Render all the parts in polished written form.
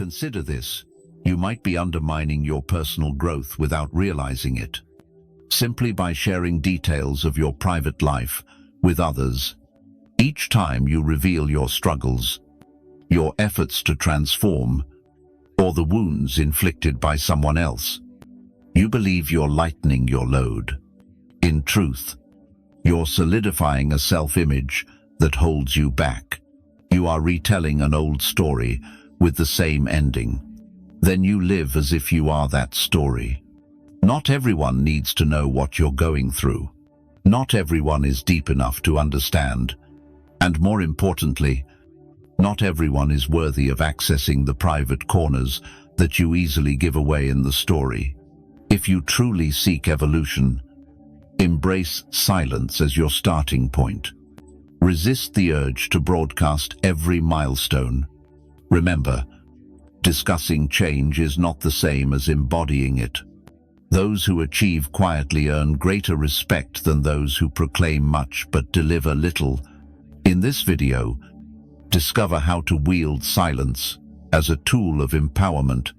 consider this, you might be undermining your personal growth without realizing it. Simply by sharing details of your private life with others, each time you reveal your struggles, your efforts to transform, or the wounds inflicted by someone else, you believe you're lightening your load. In truth, you're solidifying a self-image that holds you back. You are retelling an old story with the same ending. Then you live as if you are that story. Not everyone needs to know what you're going through. Not everyone is deep enough to understand. And more importantly, not everyone is worthy of accessing the private corners that you easily give away in the story. If you truly seek evolution, embrace silence as your starting point. Resist the urge to broadcast every milestone. Remember, discussing change is not the same as embodying it. Those who achieve quietly earn greater respect than those who proclaim much but deliver little. In this video, discover how to wield silence as a tool of empowerment,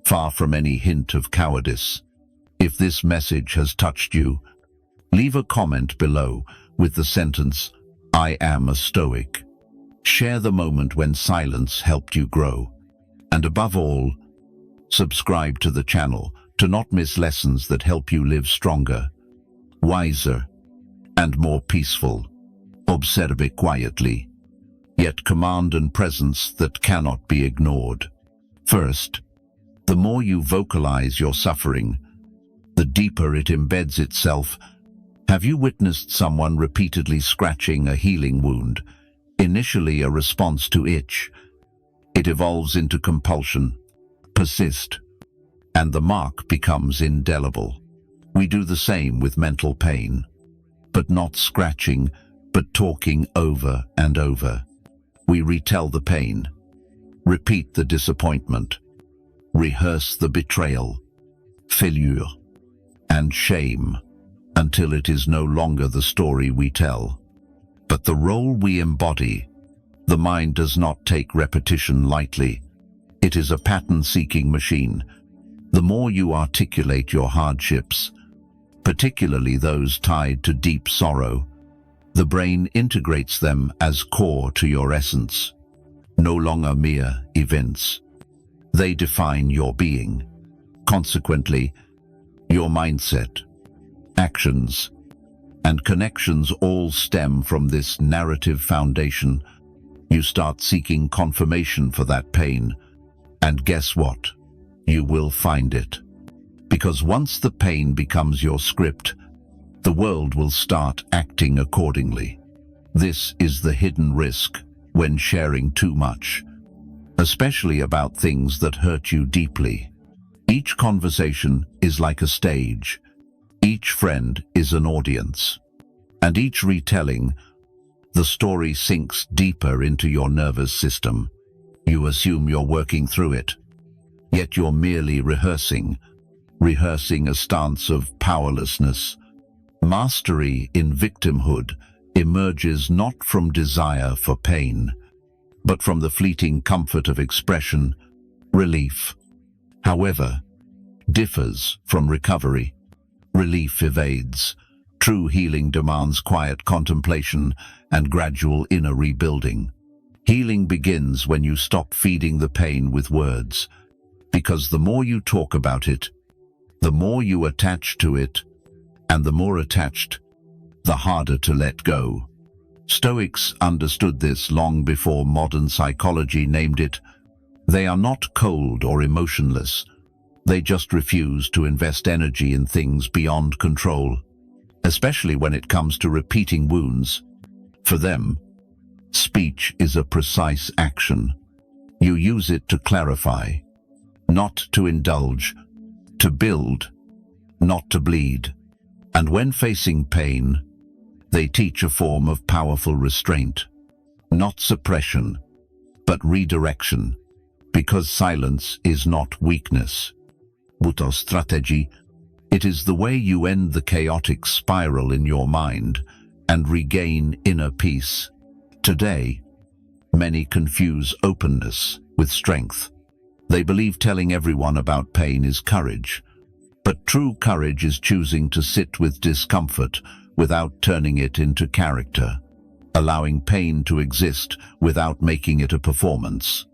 far from any hint of cowardice. If this message has touched you, leave a comment below with the sentence, "I am a Stoic." Share the moment when silence helped you grow. And above all, subscribe to the channel to not miss lessons that help you live stronger, wiser, and more peaceful. Observe quietly, yet command and presence that cannot be ignored. First, the more you vocalize your suffering, the deeper it embeds itself. Have you witnessed someone repeatedly scratching a healing wound? Initially a response to itch, it evolves into compulsion, persist, and the mark becomes indelible. We do the same with mental pain, but not scratching, but talking over and over. We retell the pain, repeat the disappointment, rehearse the betrayal, failure, and shame, until it is no longer the story we tell, but the role we embody. The mind does not take repetition lightly. It is a pattern-seeking machine. The more you articulate your hardships, particularly those tied to deep sorrow, the brain integrates them as core to your essence, no longer mere events. They define your being. Consequently, your mindset, actions, and connections all stem from this narrative foundation. You start seeking confirmation for that pain, and guess what? You will find it. Because once the pain becomes your script, the world will start acting accordingly. This is the hidden risk when sharing too much, especially about things that hurt you deeply. Each conversation is like a stage. Each friend is an audience. And each retelling, the story sinks deeper into your nervous system. You assume you're working through it, yet you're merely rehearsing a stance of powerlessness. Mastery in victimhood emerges not from desire for pain, but from the fleeting comfort of expression. Relief, however, differs from recovery. Relief evades. True healing demands quiet contemplation and gradual inner rebuilding. Healing begins when you stop feeding the pain with words, because the more you talk about it, the more you attach to it, and the more attached, the harder to let go. Stoics understood this long before modern psychology named it. They are not cold or emotionless. They just refuse to invest energy in things beyond control, especially when it comes to repeating wounds. For them, speech is a precise action. You use it to clarify, not to indulge, to build, not to bleed. And when facing pain, they teach a form of powerful restraint, not suppression, but redirection, because silence is not weakness, but a strategy. It is the way you end the chaotic spiral in your mind and regain inner peace. Today, many confuse openness with strength. They believe telling everyone about pain is courage. But true courage is choosing to sit with discomfort without turning it into character, allowing pain to exist without making it a performance.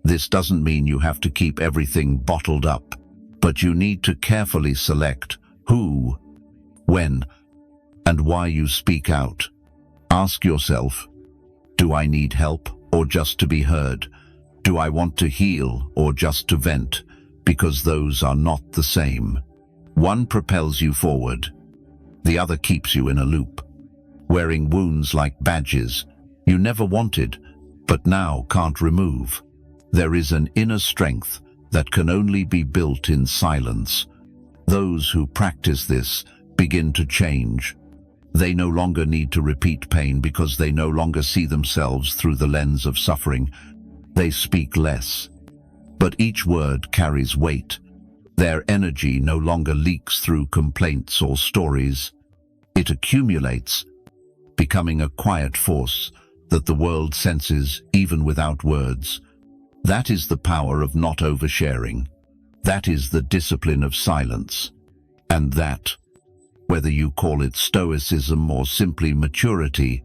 This doesn't mean you have to keep everything bottled up, but you need to carefully select who, when, and why you speak out. Ask yourself, do I need help or just to be heard? Do I want to heal or just to vent? Because those are not the same. One propels you forward, the other keeps you in a loop, wearing wounds like badges you never wanted, but now can't remove. There is an inner strength that can only be built in silence. Those who practice this begin to change. They no longer need to repeat pain because they no longer see themselves through the lens of suffering. They speak less, but each word carries weight. Their energy no longer leaks through complaints or stories. It accumulates, becoming a quiet force that the world senses even without words. That is the power of not oversharing. That is the discipline of silence. And that, whether you call it Stoicism or simply maturity,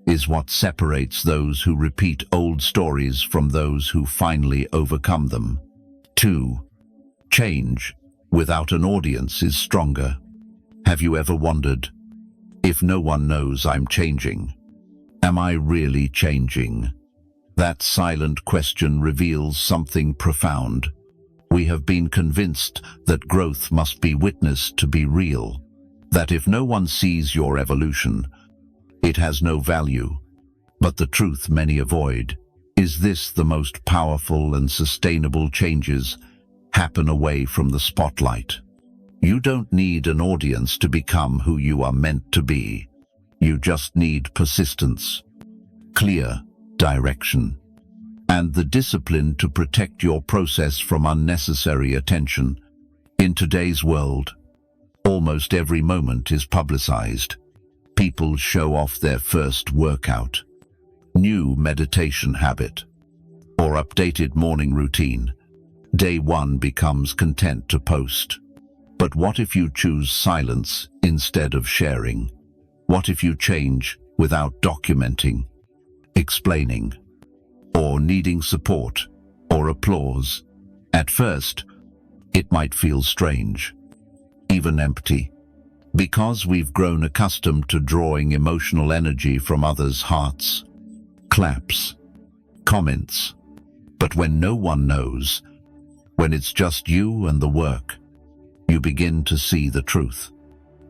is what separates those who repeat old stories from those who finally overcome them. 2. Change without an audience is stronger. Have you ever wondered, if no one knows I'm changing, am I really changing? That silent question reveals something profound. We have been convinced that growth must be witnessed to be real, that if no one sees your evolution, it has no value. But the truth many avoid is this: the most powerful and sustainable changes happen away from the spotlight. You don't need an audience to become who you are meant to be. You just need persistence, clear direction, and the discipline to protect your process from unnecessary attention. In today's world, almost every moment is publicized. People show off their first workout, new meditation habit, or updated morning routine. Day one becomes content to post. But what if you choose silence instead of sharing? What if you change without documenting, explaining, or needing support or applause? At first, it might feel strange, even empty, because we've grown accustomed to drawing emotional energy from others' hearts, claps, comments. But when no one knows, when it's just you and the work, you begin to see the truth.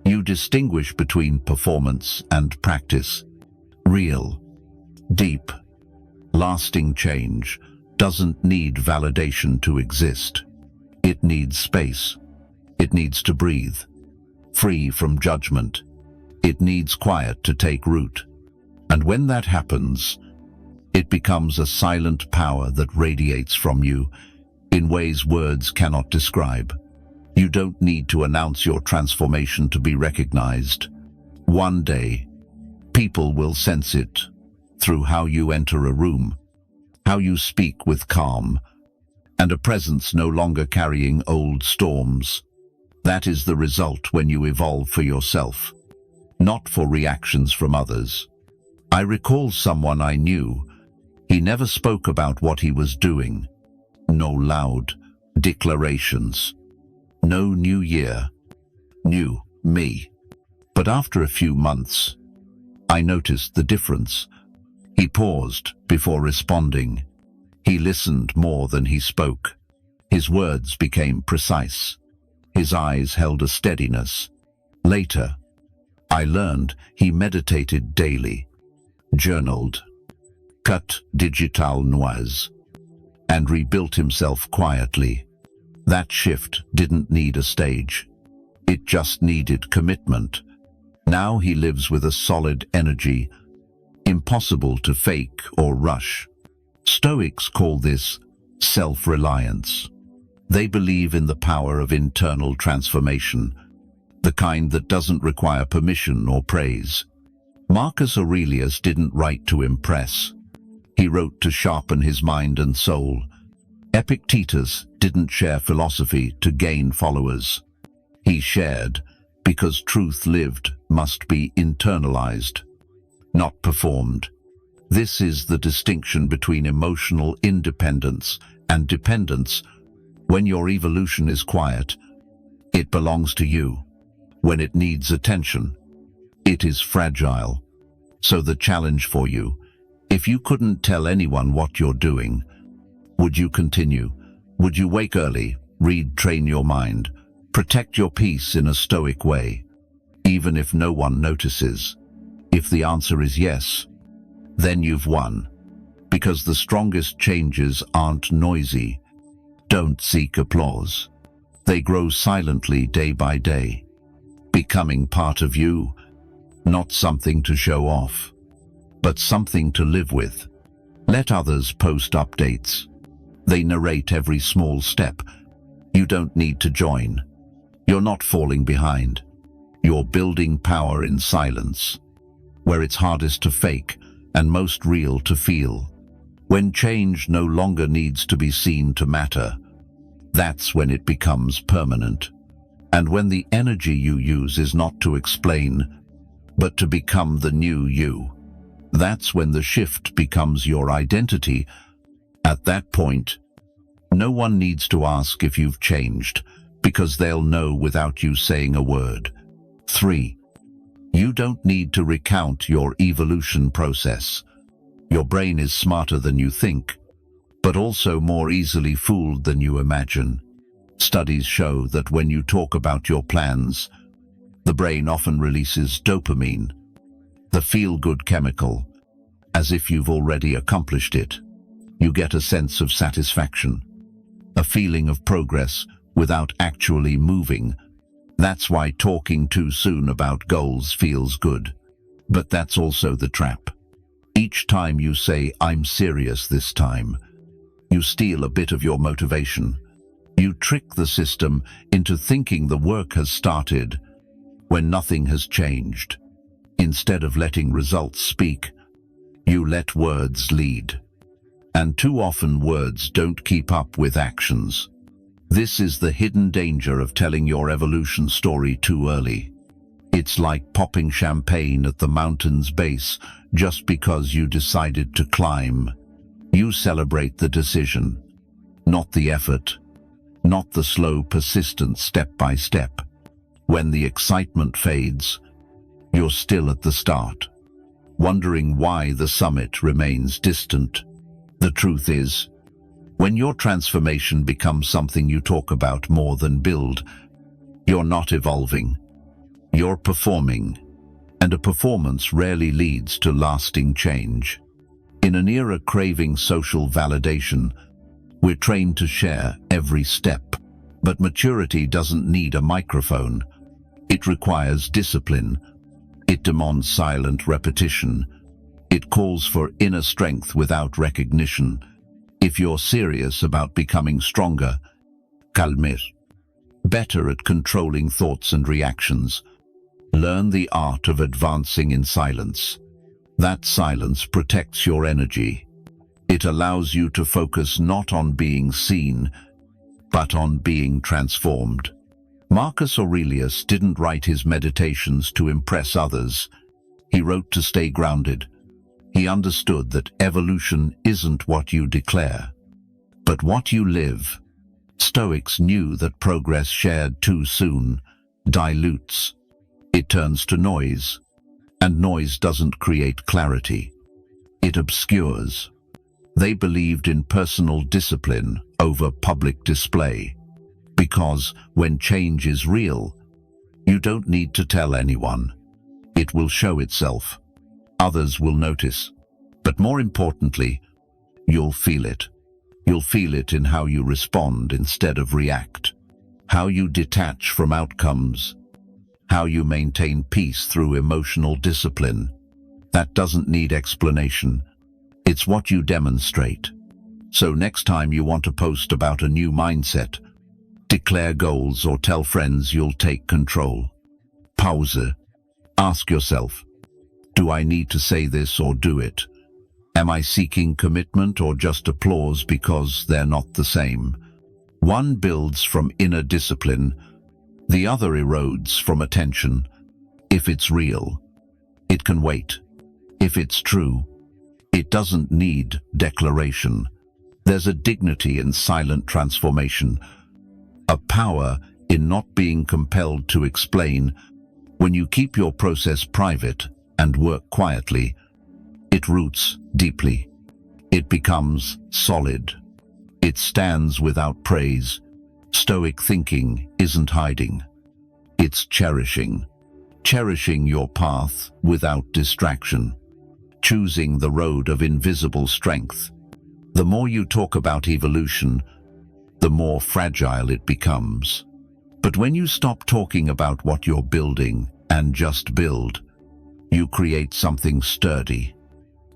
You distinguish between performance and practice. Real, deep, lasting change doesn't need validation to exist. It needs space. It needs to breathe, free from judgment. It needs quiet to take root. And when that happens, it becomes a silent power that radiates from you in ways words cannot describe. You don't need to announce your transformation to be recognized. One day, people will sense it through how you enter a room, how you speak with calm, and a presence no longer carrying old storms. That is the result when you evolve for yourself, not for reactions from others. I recall someone I knew. He never spoke about what he was doing. No loud declarations. No new year, new me. But after a few months, I noticed the difference. He paused before responding. He listened more than he spoke. His words became precise. His eyes held a steadiness. Later, I learned he meditated daily, journaled, cut digital noise, and rebuilt himself quietly. That shift didn't need a stage. It just needed commitment. Now he lives with a solid energy, impossible to fake or rush. Stoics call this self-reliance. They believe in the power of internal transformation, the kind that doesn't require permission or praise. Marcus Aurelius didn't write to impress. He wrote to sharpen his mind and soul. Epictetus didn't share philosophy to gain followers. He shared because truth lived must be internalized, not performed. This is the distinction between emotional independence and dependence. When your evolution is quiet, it belongs to you. When it needs attention, it is fragile. So the challenge for you, if you couldn't tell anyone what you're doing, would you continue? Would you wake early, read, train your mind, protect your peace in a Stoic way, even if no one notices? If the answer is yes, then you've won. Because the strongest changes aren't noisy. Don't seek applause. They grow silently day by day, becoming part of you, not something to show off, but something to live with. Let others post updates. They narrate every small step. You don't need to join. You're not falling behind. You're building power in silence, where it's hardest to fake and most real to feel. When change no longer needs to be seen to matter, that's when it becomes permanent. And when the energy you use is not to explain, but to become the new you, that's when the shift becomes your identity. At that point, no one needs to ask if you've changed, because they'll know without you saying a word. 3. You don't need to recount your evolution process. Your brain is smarter than you think, but also more easily fooled than you imagine. Studies show that when you talk about your plans, the brain often releases dopamine, the feel-good chemical, as if you've already accomplished it. You get a sense of satisfaction, a feeling of progress without actually moving. That's why talking too soon about goals feels good. But that's also the trap. Each time you say, "I'm serious this time," you steal a bit of your motivation. You trick the system into thinking the work has started when nothing has changed. Instead of letting results speak, you let words lead. And too often words don't keep up with actions. This is the hidden danger of telling your evolution story too early. It's like popping champagne at the mountain's base just because you decided to climb. You celebrate the decision, not the effort, not the slow, persistent step by step. When the excitement fades, you're still at the start, wondering why the summit remains distant. The truth is, when your transformation becomes something you talk about more than build, you're not evolving. You're performing, and a performance rarely leads to lasting change. In an era craving social validation, we're trained to share every step. But maturity doesn't need a microphone. It requires discipline. It demands silent repetition. It calls for inner strength without recognition. If you're serious about becoming stronger, calmer, better at controlling thoughts and reactions, learn the art of advancing in silence. That silence protects your energy. It allows you to focus not on being seen, but on being transformed. Marcus Aurelius didn't write his meditations to impress others. He wrote to stay grounded. He understood that evolution isn't what you declare, but what you live. Stoics knew that progress shared too soon dilutes. It turns to noise, and noise doesn't create clarity. It obscures. They believed in personal discipline over public display, because when change is real, you don't need to tell anyone. It will show itself. Others will notice. But more importantly, you'll feel it. You'll feel it in how you respond instead of react, how you detach from outcomes, how you maintain peace through emotional discipline. That doesn't need explanation. It's what you demonstrate. So next time you want to post about a new mindset, declare goals or tell friends you'll take control. Pause. Ask yourself, do I need to say this or do it? Am I seeking commitment or just applause because they're not the same? One builds from inner discipline, the other erodes from attention. If it's real, it can wait. If it's true, it doesn't need declaration. There's a dignity in silent transformation, a power in not being compelled to explain. When you keep your process private and work quietly, it roots deeply. It becomes solid. It stands without praise. Stoic thinking isn't hiding. It's cherishing. Cherishing your path without distraction. Choosing the road of invisible strength. The more you talk about evolution, the more fragile it becomes. But when you stop talking about what you're building and just build, you create something sturdy,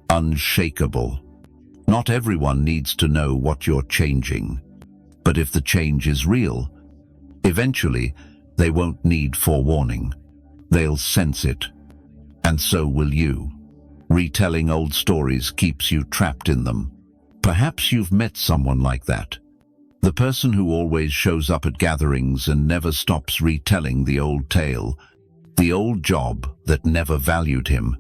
unshakable. Not everyone needs to know what you're changing, but if the change is real, eventually they won't need forewarning. They'll sense it, and so will you. Retelling old stories keeps you trapped in them. Perhaps you've met someone like that. The person who always shows up at gatherings and never stops retelling the old tale, the old job that never valued him,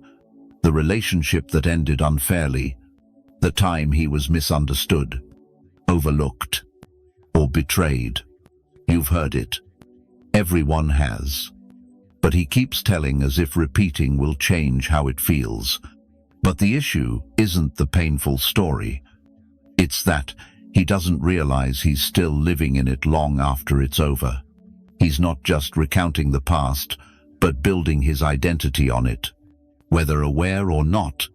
the relationship that ended unfairly, the time he was misunderstood, overlooked, or betrayed. You've heard it. Everyone has. But he keeps telling as if repeating will change how it feels. But the issue isn't the painful story. It's that he doesn't realize he's still living in it long after it's over. He's not just recounting the past, but building his identity on it. Whether aware or not,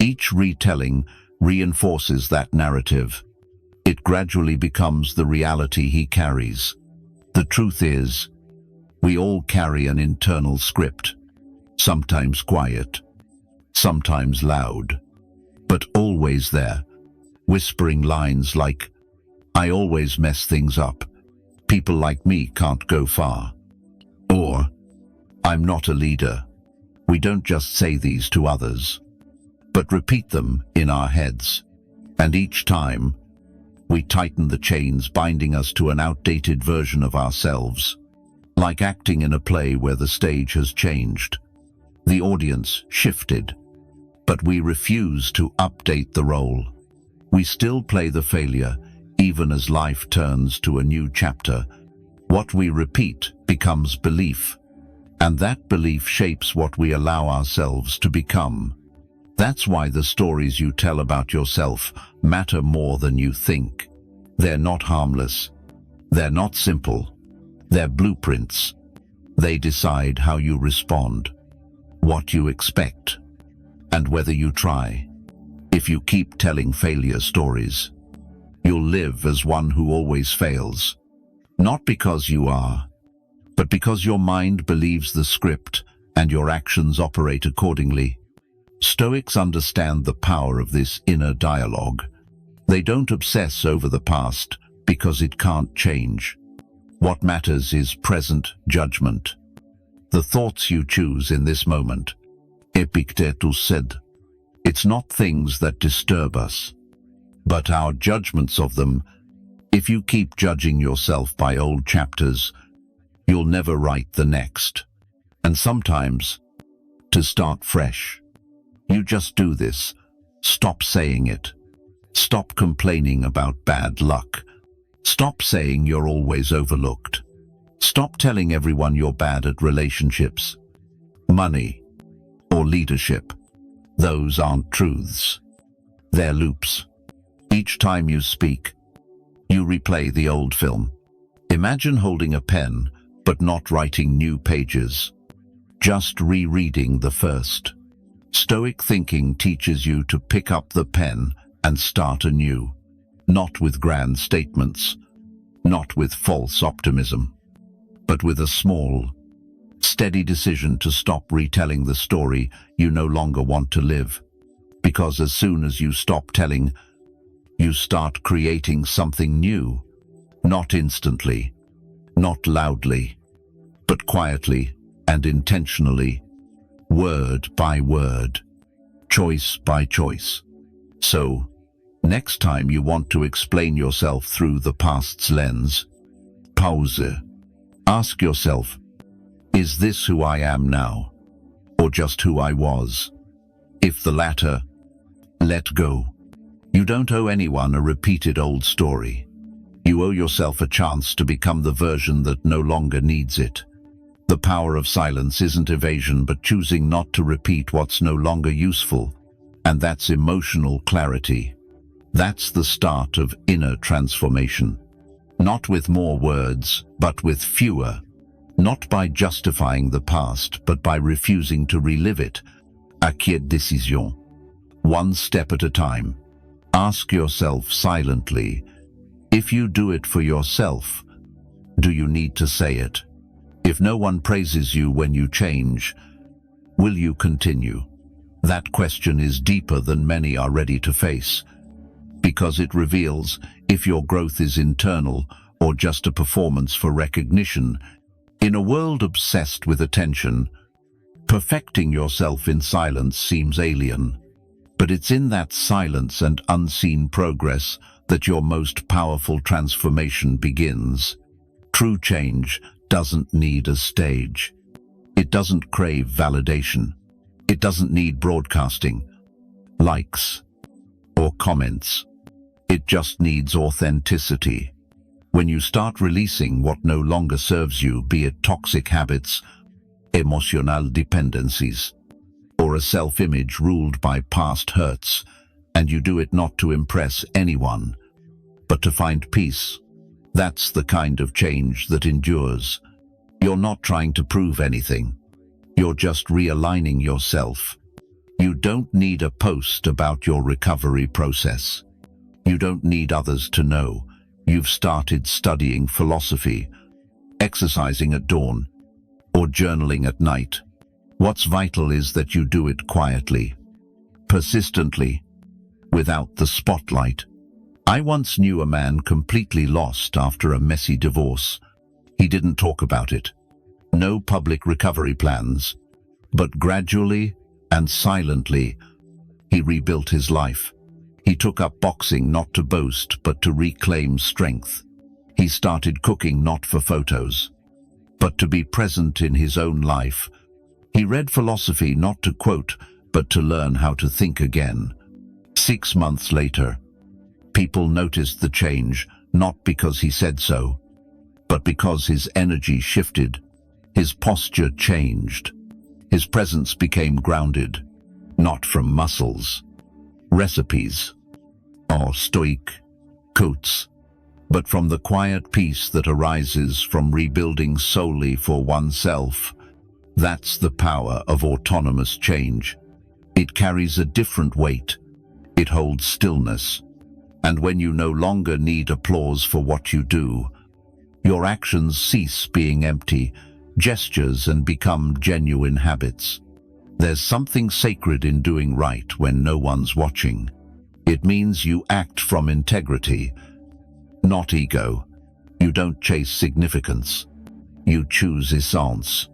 each retelling reinforces that narrative. It gradually becomes the reality he carries. The truth is, we all carry an internal script, sometimes quiet, sometimes loud, but always there, whispering lines like, "I always mess things up. People like me can't go far." Or, "I'm not a leader." We don't just say these to others, but repeat them in our heads. And each time, we tighten the chains binding us to an outdated version of ourselves. Like acting in a play where the stage has changed. The audience shifted, but we refuse to update the role. We still play the failure, even as life turns to a new chapter. What we repeat becomes belief, and that belief shapes what we allow ourselves to become. That's why the stories you tell about yourself matter more than you think. They're not harmless. They're not simple. They're blueprints. They decide how you respond, what you expect, and whether you try. If you keep telling failure stories, you'll live as one who always fails. Not because you are, but because your mind believes the script and your actions operate accordingly. Stoics understand the power of this inner dialogue. They don't obsess over the past because it can't change. What matters is present judgment. The thoughts you choose in this moment. Epictetus said, "It's not things that disturb us, but our judgments of them." If you keep judging yourself by old chapters, you'll never write the next. And sometimes, to start fresh, you just do this. Stop saying it. Stop complaining about bad luck. Stop saying you're always overlooked. Stop telling everyone you're bad at relationships, money, or leadership. Those aren't truths. They're loops. Each time you speak, you replay the old film. Imagine holding a pen, but not writing new pages, just rereading the first. Stoic thinking teaches you to pick up the pen and start anew. Not with grand statements, not with false optimism, but with a small, steady decision to stop retelling the story you no longer want to live. Because as soon as you stop telling, you start creating something new. Not instantly, not loudly, but quietly and intentionally, word by word, choice by choice. So, next time you want to explain yourself through the past's lens, pause. Ask yourself, is this who I am now, or just who I was? If the latter, let go. You don't owe anyone a repeated old story. You owe yourself a chance to become the version that no longer needs it. The power of silence isn't evasion, but choosing not to repeat what's no longer useful. And that's emotional clarity. That's the start of inner transformation. Not with more words, but with fewer. Not by justifying the past, but by refusing to relive it. Acquiesce décision. One step at a time. Ask yourself silently, if you do it for yourself, do you need to say it? If no one praises you when you change, will you continue? That question is deeper than many are ready to face, because it reveals if your growth is internal or just a performance for recognition. In a world obsessed with attention, perfecting yourself in silence seems alien. But it's in that silence and unseen progress that your most powerful transformation begins. True change doesn't need a stage. It doesn't crave validation. It doesn't need broadcasting, likes, or comments. It just needs authenticity. When you start releasing what no longer serves you, be it toxic habits, emotional dependencies, or a self-image ruled by past hurts, and you do it not to impress anyone, but to find peace, that's the kind of change that endures. You're not trying to prove anything. You're just realigning yourself. You don't need a post about your recovery process. You don't need others to know you've started studying philosophy, exercising at dawn, or journaling at night. What's vital is that you do it quietly, persistently, without the spotlight. I once knew a man completely lost after a messy divorce. He didn't talk about it. No public recovery plans. But gradually and silently, he rebuilt his life. He took up boxing not to boast, but to reclaim strength. He started cooking not for photos, but to be present in his own life. He read philosophy not to quote, but to learn how to think again. 6 months later, people noticed the change, not because he said so, but because his energy shifted, his posture changed, his presence became grounded, not from muscles, recipes, or Stoic quotes, but from the quiet peace that arises from rebuilding solely for oneself. That's the power of autonomous change. It carries a different weight. It holds stillness. And when you no longer need applause for what you do, your actions cease being empty gestures and become genuine habits. There's something sacred in doing right when no one's watching. It means you act from integrity, not ego. You don't chase significance. You choose essence.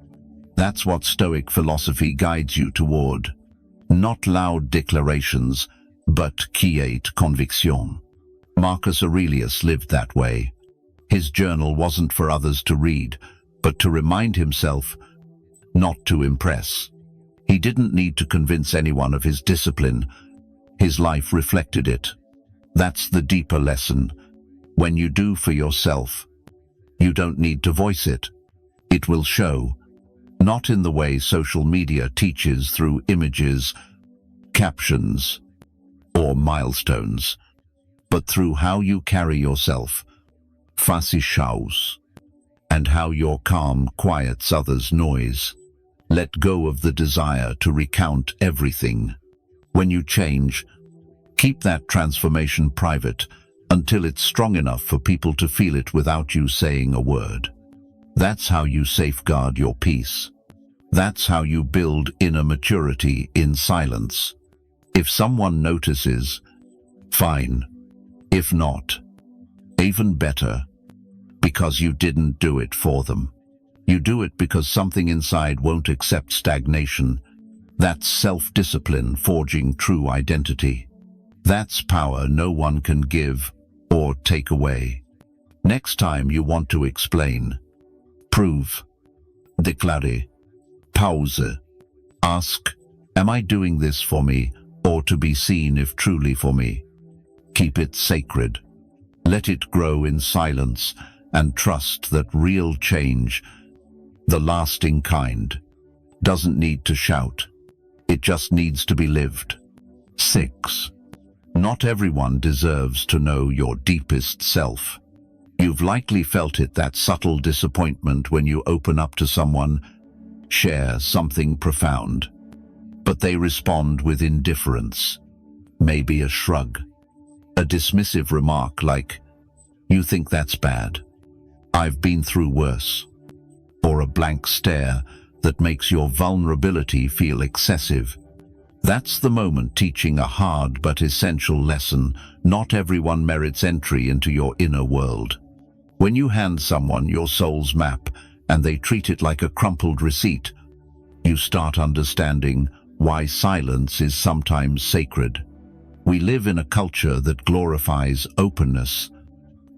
That's what Stoic philosophy guides you toward. Not loud declarations, but quiet conviction. Marcus Aurelius lived that way. His journal wasn't for others to read, but to remind himself, not to impress. He didn't need to convince anyone of his discipline. His life reflected it. That's the deeper lesson. When you do for yourself, you don't need to voice it. It will show, not in the way social media teaches through images, captions, or milestones, but through how you carry yourself, facichaus, and how your calm quiets others' noise. Let go of the desire to recount everything. When you change, keep that transformation private until it's strong enough for people to feel it without you saying a word. That's how you safeguard your peace. That's how you build inner maturity in silence. If someone notices, fine. If not, even better, because you didn't do it for them. You do it because something inside won't accept stagnation. That's self-discipline forging true identity. That's power no one can give or take away. Next time you want to explain, prove, declare, pause, ask, am I doing this for me or to be seen if truly for me? Keep it sacred. Let it grow in silence and trust that real change, the lasting kind, doesn't need to shout. It just needs to be lived. 6. Not everyone deserves to know your deepest self. You've likely felt it, that subtle disappointment when you open up to someone, share something profound, but they respond with indifference, maybe a shrug, a dismissive remark like, "You think that's bad? I've been through worse," or a blank stare that makes your vulnerability feel excessive. That's the moment teaching a hard but essential lesson. Not everyone merits entry into your inner world. When you hand someone your soul's map and they treat it like a crumpled receipt, you start understanding why silence is sometimes sacred. We live in a culture that glorifies openness,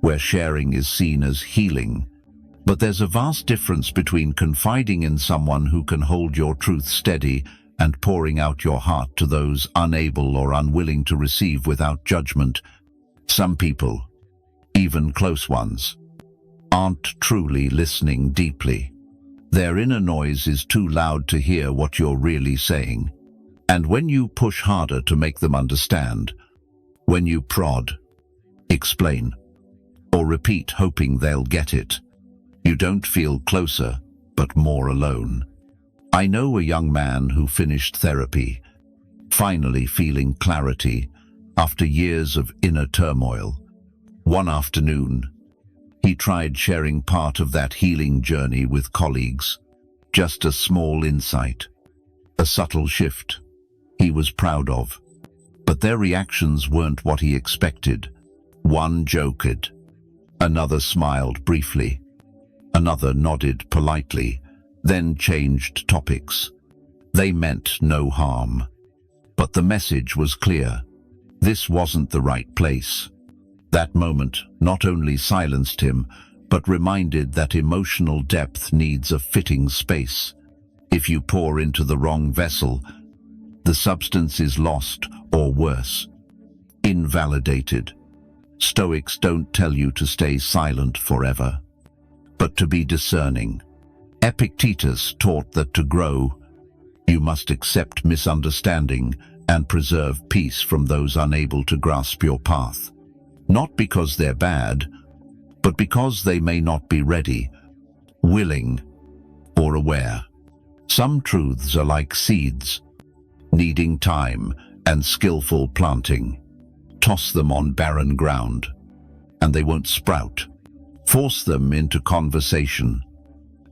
where sharing is seen as healing. But there's a vast difference between confiding in someone who can hold your truth steady and pouring out your heart to those unable or unwilling to receive without judgment. Some people, even close ones, aren't truly listening deeply. Their inner noise is too loud to hear what you're really saying. And when you push harder to make them understand, when you prod, explain, or repeat hoping they'll get it, you don't feel closer, but more alone. I know a young man who finished therapy, finally feeling clarity after years of inner turmoil. One afternoon, he tried sharing part of that healing journey with colleagues. Just a small insight, a subtle shift he was proud of. But their reactions weren't what he expected. One joked, another smiled briefly, another nodded politely, then changed topics. They meant no harm, but the message was clear. This wasn't the right place. That moment not only silenced him, but reminded that emotional depth needs a fitting space. If you pour into the wrong vessel, the substance is lost, or worse, invalidated. Stoics don't tell you to stay silent forever, but to be discerning. Epictetus taught that to grow, you must accept misunderstanding and preserve peace from those unable to grasp your path. Not because they're bad, but because they may not be ready, willing, or aware. Some truths are like seeds, needing time and skillful planting. Toss them on barren ground, and they won't sprout. Force them into conversation,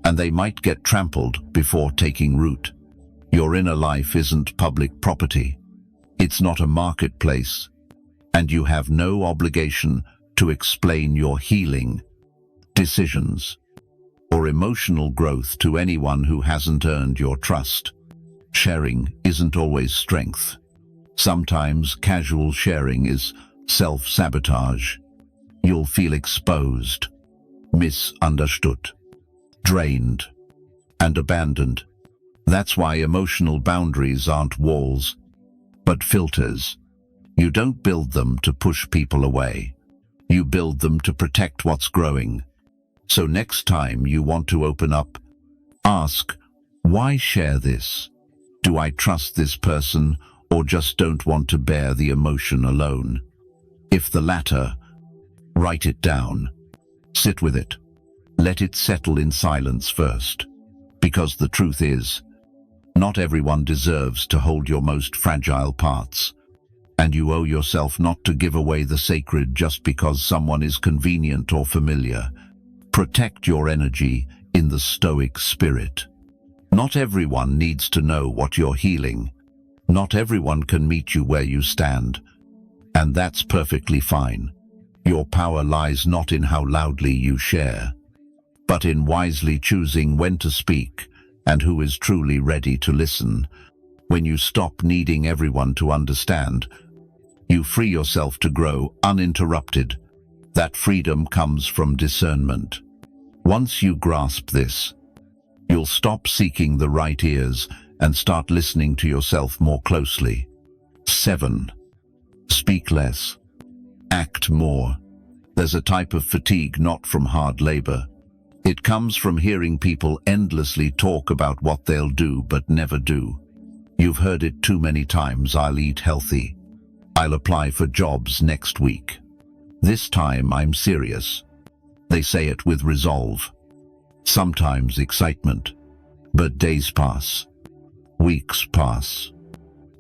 and they might get trampled before taking root. Your inner life isn't public property. It's not a marketplace, and you have no obligation to explain your healing, decisions, or emotional growth to anyone who hasn't earned your trust. Sharing isn't always strength. Sometimes casual sharing is self-sabotage. You'll feel exposed, misunderstood, drained, and abandoned. That's why emotional boundaries aren't walls, but filters. You don't build them to push people away. You build them to protect what's growing. So next time you want to open up, ask, why share this? Do I trust this person or just don't want to bear the emotion alone? If the latter, write it down. Sit with it. Let it settle in silence first. Because the truth is, not everyone deserves to hold your most fragile parts. And you owe yourself not to give away the sacred just because someone is convenient or familiar. Protect your energy in the Stoic spirit. Not everyone needs to know what you're healing. Not everyone can meet you where you stand. And that's perfectly fine. Your power lies not in how loudly you share, but in wisely choosing when to speak and who is truly ready to listen. When you stop needing everyone to understand, You free yourself to grow uninterrupted. That freedom comes from discernment. Once you grasp this, you'll stop seeking the right ears and start listening to yourself more closely. 7. Speak less. Act more. There's a type of fatigue not from hard labor. It comes from hearing people endlessly talk about what they'll do but never do. You've heard it too many times. I'll eat healthy. I'll apply for jobs next week. This time I'm serious. They say it with resolve. Sometimes excitement. But days pass. Weeks pass.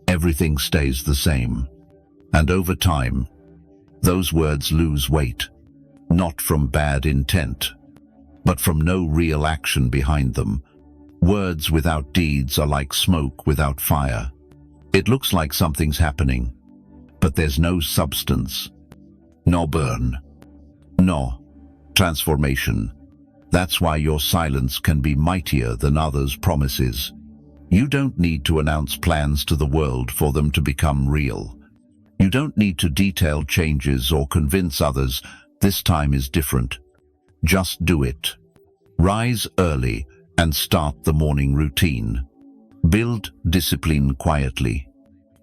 Everything stays the same. And over time, those words lose weight. Not from bad intent, but from no real action behind them. Words without deeds are like smoke without fire. It looks like something's happening, but there's no substance. No burn. No transformation. That's why your silence can be mightier than others' promises. You don't need to announce plans to the world for them to become real. You don't need to detail changes or convince others this time is different. Just do it. Rise early and start the morning routine. Build discipline quietly.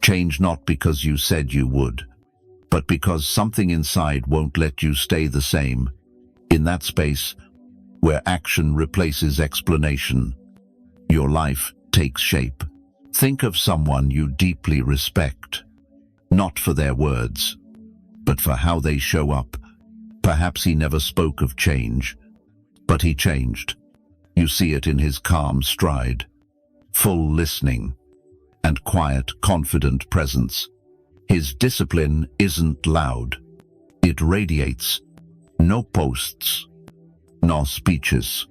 Change not because you said you would, but because something inside won't let you stay the same. In that space, where action replaces explanation, your life takes shape. Think of someone you deeply respect, not for their words, but for how they show up. Perhaps he never spoke of change, but he changed. You see it in his calm stride, full listening, and quiet, confident presence. His discipline isn't loud. It radiates. No posts, no speeches,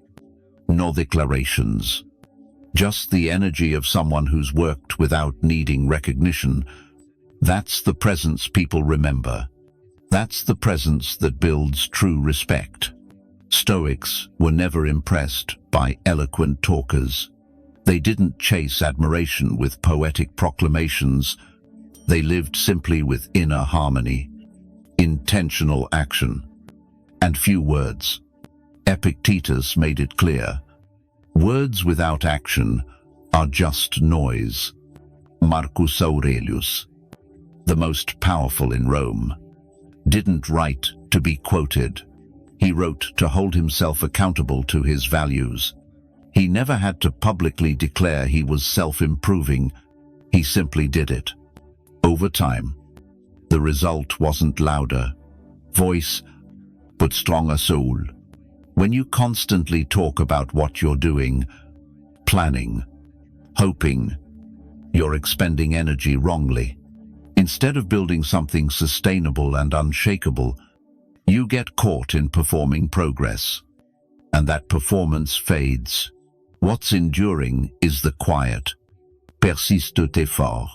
no declarations. Just the energy of someone who's worked without needing recognition. That's the presence people remember. That's the presence that builds true respect. Stoics were never impressed by eloquent talkers. They didn't chase admiration with poetic proclamations. They lived simply with inner harmony, intentional action, and few words. Epictetus made it clear. Words without action are just noise. Marcus Aurelius, the most powerful in Rome, didn't write to be quoted. He wrote to hold himself accountable to his values. He never had to publicly declare he was self-improving. He simply did it. Over time, the result wasn't louder voice, but stronger soul. When you constantly talk about what you're doing, planning, hoping, you're expending energy wrongly. Instead of building something sustainable and unshakable, you get caught in performing progress, and that performance fades. What's enduring is the quiet, persistent effort,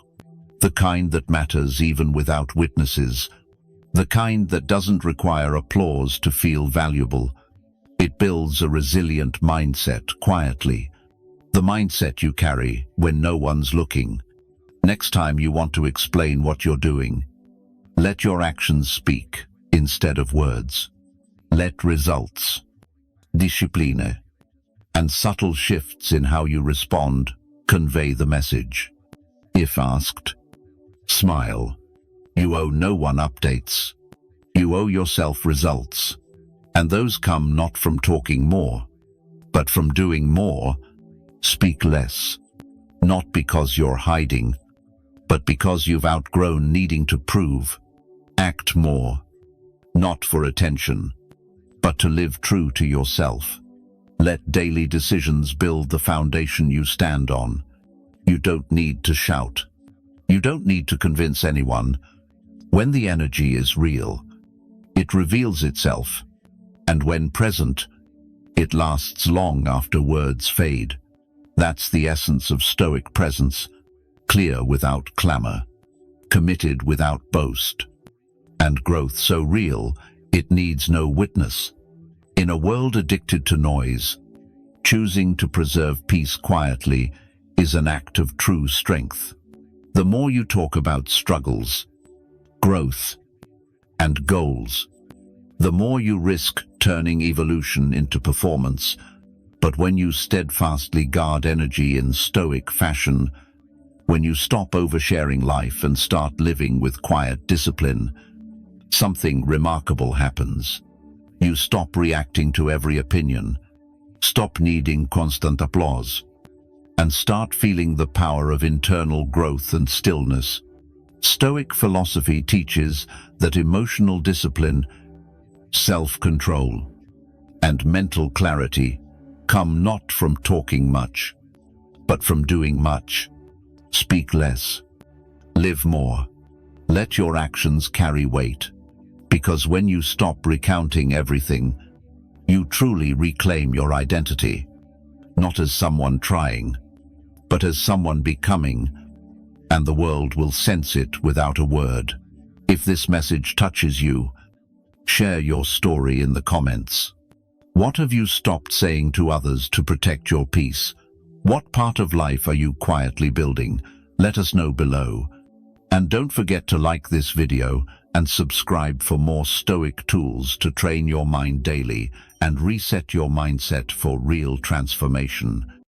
the kind that matters even without witnesses, the kind that doesn't require applause to feel valuable. It builds a resilient mindset quietly, the mindset you carry when no one's looking. Next time you want to explain what you're doing, let your actions speak instead of words. Let results, discipline, and subtle shifts in how you respond convey the message. If asked, smile. You owe no one updates. You owe yourself results. And those come not from talking more, but from doing more. Speak less, not because you're hiding, but because you've outgrown needing to prove. Act more, not for attention, but to live true to yourself. Let daily decisions build the foundation you stand on. You don't need to shout. You don't need to convince anyone. When the energy is real, it reveals itself, and when present, it lasts long after words fade. That's the essence of Stoic presence, clear without clamor, committed without boast, and growth so real it needs no witness. In a world addicted to noise, choosing to preserve peace quietly is an act of true strength. The more you talk about struggles, growth, and goals. The more you risk turning evolution into performance, but when you steadfastly guard energy in Stoic fashion, when you stop oversharing life and start living with quiet discipline, something remarkable happens. You stop reacting to every opinion, stop needing constant applause, and start feeling the power of internal growth and stillness. Stoic philosophy teaches that emotional discipline, self-control, and mental clarity come not from talking much, but from doing much. Speak less, live more. Let your actions carry weight, because when you stop recounting everything, you truly reclaim your identity, not as someone trying, but as someone becoming, and the world will sense it without a word. If this message touches you, share your story in the comments. What have you stopped saying to others to protect your peace? What part of life are you quietly building? Let us know below. And don't forget to like this video and subscribe for more Stoic tools to train your mind daily and reset your mindset for real transformation.